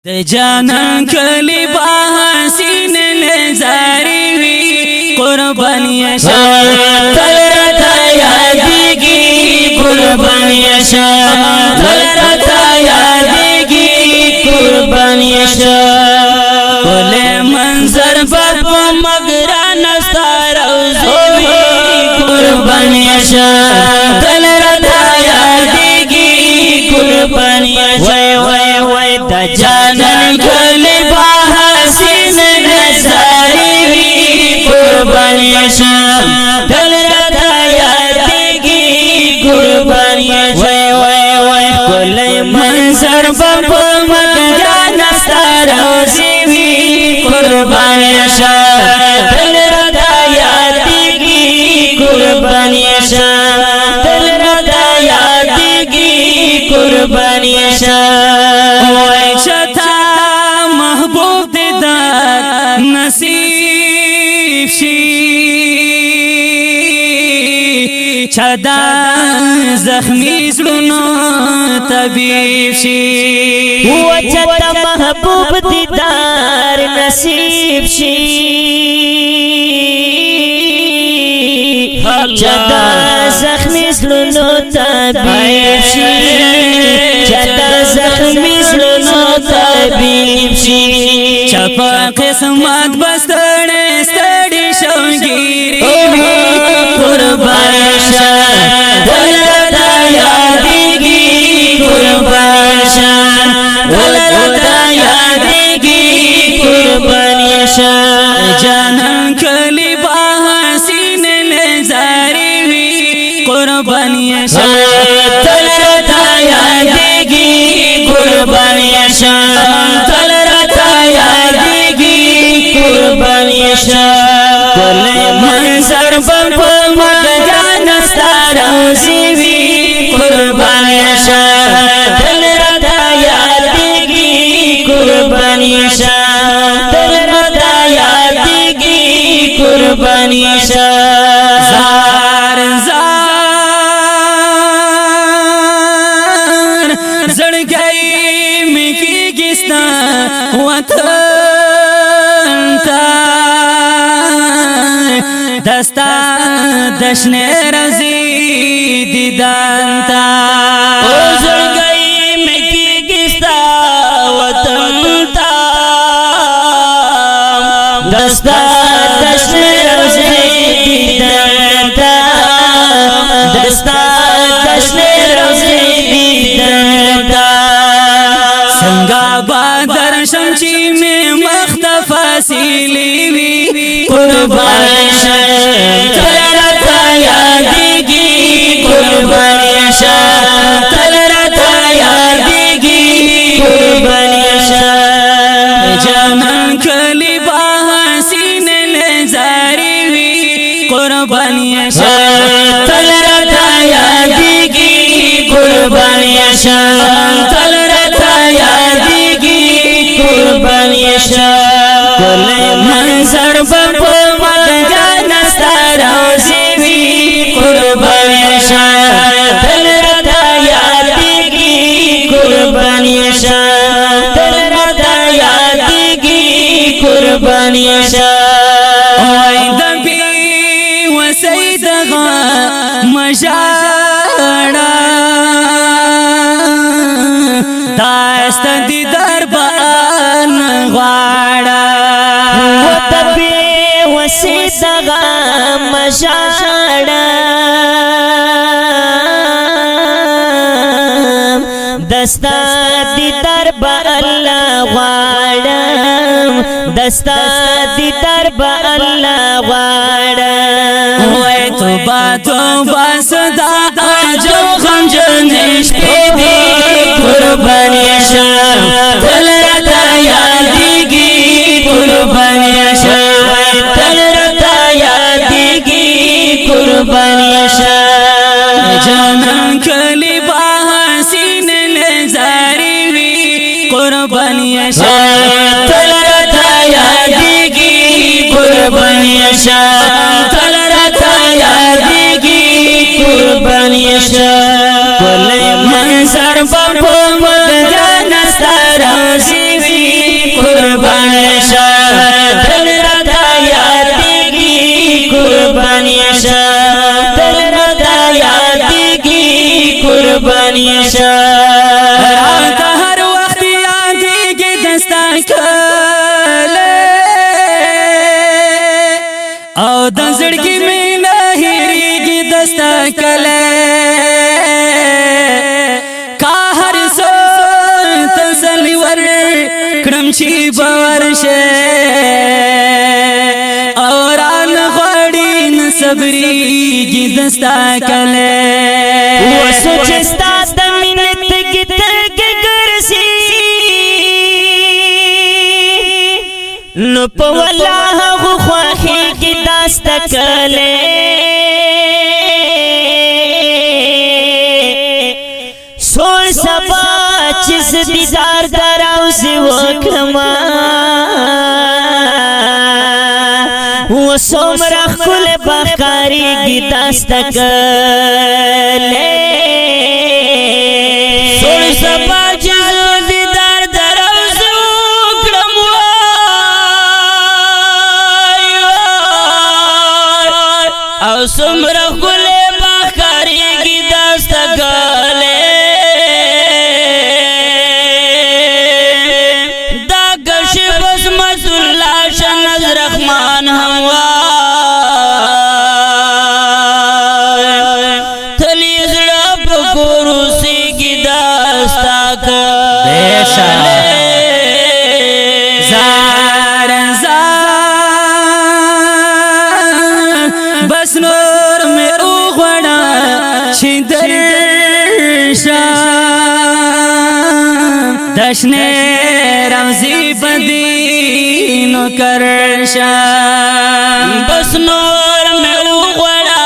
د جانان کلی بحسین نظاری وی قربانی شا تل رتا یادگی قربانی شا تل رتا یادگی قربانی شا کل منظر بد مگران ستار روزوی قربانی شا تل رتا یادگی قربانی شا دا جانان کلی بحسین نظاری وی قربانی شا دل رتا یادگی قربانی شا کلی منظر بابا مگران ستار روزی وی قربانی شا دل رتا یادگی قربانی شا دل رتا یادگی قربانی شا محبوب دیدار نصیب شی چدا زخمی زلونو طبیب شی وچتا محبوب دیدار نصیب شی چدا زخمی زلونو طبیب شی چدا زخمی زلونو طبیب شی چپا قسمت بستڑی ستڑی شوگیری قربان شا دل رتا یادگی قربان شا دل رتا یادگی قربان شا جانان کلی بحسین نظاری وی قربان شا دل رتا یادگی قربان شا دل رتا یادگی قربان شا کل منظر بابا مگران ستار روزی وی قربان شا دل رتا یادگی قربان شا دل رتا یادگی قربان شا زار زڑ گئی مکی گستا وطن تا دستا دشن رزی دیدان تا زڑ گئی مکی گستا وطن تا دستا دشن رزی دیدان تا دستا دشن رزی دیدان تا سنگا بادر شمچی میں مختفا سیلی وی قربان شا تل رتا یادگی قربان شا تل رتا یادگی قربان شا جانان کلی بحسین نظاری وی قربان شا تل رتا یادگی قربان شا تل رتا یادگی قربان شا کل منظر بابا مگران ستار روزی وی قربان شا دل رتا یادگی قربان شا دل رتا یادگی قربان شا اوی دبی و سیدغا مجاڑا داست دی دربان غواړه وتبي وسيدغا مشاړه دستا دی درب الله غواړم دستا دی درب الله غواړم وای توبه توبه صدا جو غم جنش دی قربان شا تل رتا یادگی قربان شا تل رتا یادگی قربان شا جانان کلی بحسین نظاری وی قربان شا تل رتا یادگی قربان شا تل رتا یادگی قربان شا کل منظر بابا مگران ستار روزی وی قربانی شا راته هر وخت یادېږي دستا کله او د زړګي مې نه هېرېږي دستا کله کا هر څه تسلي ورکړم چې باور شي او رانه غواړي نه صبرېږي دستا کله وسوچ ستا د مینې تږي تږي ګرځي نو په والله هغو خوښېږي داسته کلی سوړ سبا چې زه دیدار دراوزې وکړمه وڅومره ښکلی به ښکارېږي داسته کلی سوړ سبا چې زه دیدار دراوزې وکړم او څومره ښکلی به ښکارېږي داسته کلی دا کشف عظمت الله شنز رحمان هم وای تلی زړه په کور اوسېږي داستا کلی زار بس نور میں اوغوڑا چی درشام دشنے روزی بدینو کرشام بس نور میں اوغوڑا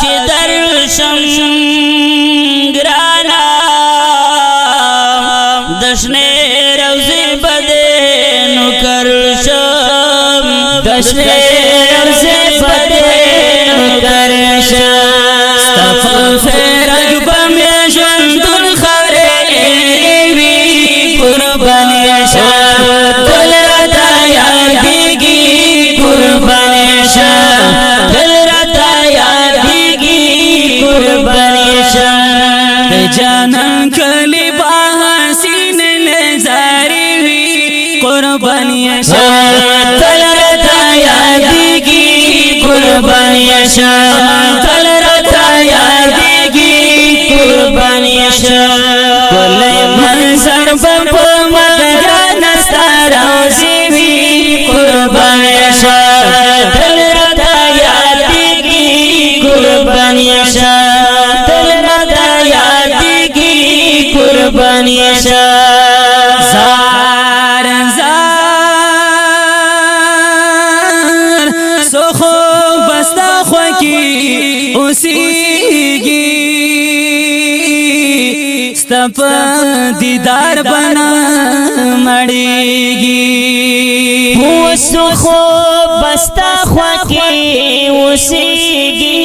چی درشم گرانا دشنے روزی بدینو کرشام دشنے روزی بدینو کرشام ستفل فیرگ بمی جندن خریوی قربانی شام دل رتا یادیگی قربانی شام دل رتا یادیگی قربانی شام جانان کلی باحسین نظاری وی قربانی شام دل رتا یادیگی قربانی شام دل رتا یادیگی قربانی شام کلی منظر بپا مدران ستاروزی وی قربانی شام دل رتا یادیگی قربانی شام دل رتا یادیگی قربانی شام زار سخو بستا خوکی اوسیگی ستپ دیدار بنا مڑیگی سخو بستا خوکی اوسیگی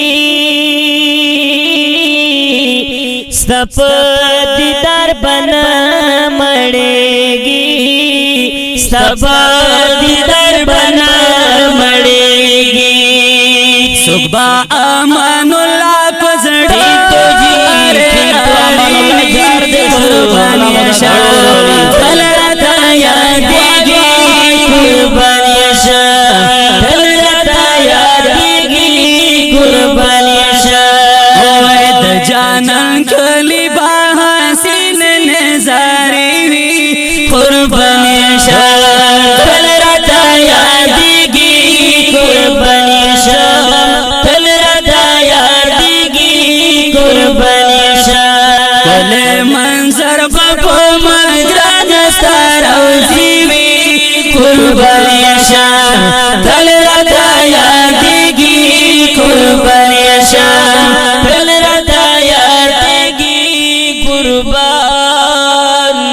ستپ دیدار بنا مڑیگی ستپ دیدار بنا مڑیگی صبح امان اللہ پزڑی تو جی قربانی شام دل رتا یادیگی قربانی شام دل رتا یادیگی قربانی شام د جانان کلی باحسین نظاری وی قربانی شام دل رتا یادیگی قربانی شام دل رتا یادیگی قربانی شام کلی منظر بپو مدران ستاروزی وی قربانی